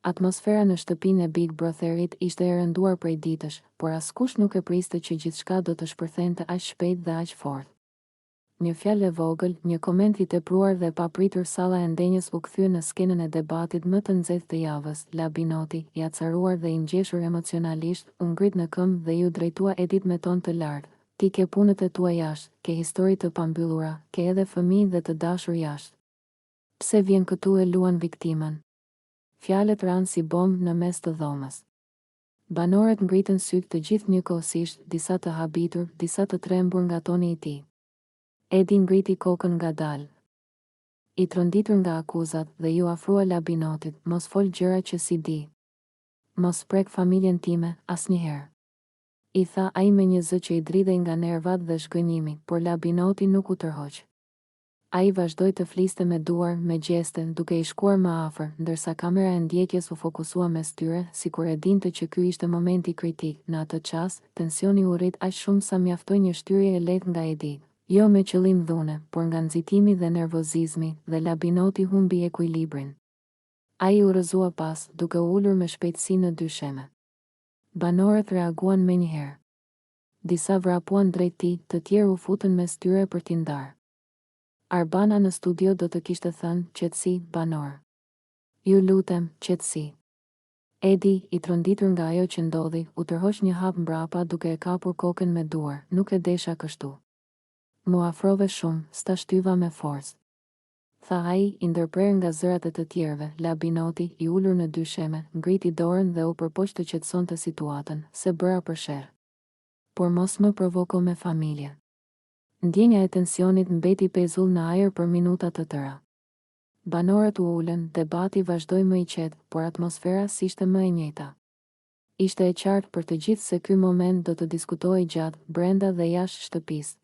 Atmosfera në shtëpinë e Big Brotherit ishte e rënduar prej ditësh, por askush nuk e priste që gjithçka do të shpërthente aq shpejt dhe aq fort. Një fjalë e vogël, një koment i tepruar dhe papritur, salla e ndenjës u kthye në skenën e debatit më të nxehtë të javës. Labinoti, i acaruar dhe i ngjeshur emocionalisht, u ngrit në këmbë dhe ju drejtua Edit me ton të lartë. Ti ke punët e tua jashtë, ke histori të pambyllura, ke edhe fëmijë dhe të dashur jashtë. Pse vjen këtu e luan viktimën? Fjalët ranë si bombë në mes të dhomës. Banorët ngritën sytë të gjithë njëkohësisht, disa të habitur, disa të trembur nga toni i tij. Edi ngriti kokën ngadalë. I tronditur nga akuzat dhe ju afrua Labinotit, mos fol gjëra që si di. Mos prek familjen time, asnjëherë. I tha ai me një zë që i dridhej nga nervat dhe shgënjimi, por Labinoti nuk u tërhoq. Ai vazhdoi të fliste me duar, me gjeste, duke i shkuar më afër, ndërsa kamera e ndjekjes u fokusua mes tyre, sikur e dinte që ky ishte momenti kritik. Në atë çast, tensioni u rrit aq shumë sa mjaftoi një shtyrie e lehtë nga Edi. Jo me qëllim dhune, por nga nxitimi dhe nervozizmi, dhe Labinoti humbi ekuilibrin. Ai u rrëzua pas, duke u ulur me shpejtësi në dy sheme. Banorët reaguan menjëherë. Disa vrapuan drejt tij, të tjerë u futën mes tyre për t'i ndarë. Arbana në studio do të kishte thënë, qetësi, banor. Ju lutem, qetësi. Edi, i tronditur nga ajo që ndodhi, u tërhoq një hap mbrapa duke e kapur kokën me duar. Nuk e desha kështu. Mu afrove shumë, sta shtyva me forcë. Tha ai, i ndërprer nga zërat e të tjerëve. Labinoti, i ulur në dy sheme, ngriti dorën dhe u përpoq të qetësonte situatën, se bëra për sherr. Por mos më provoko me familje. Ndjenja e tensionit mbeti pezull në ajër për minuta të tëra. Banorët u ulën, debati vazhdoi më i qetë, por atmosfera s'ishte më e njëjta. Ishte e qartë për të gjithë se ky moment do të diskutohej gjatë, brenda dhe jashtë shtëpisë.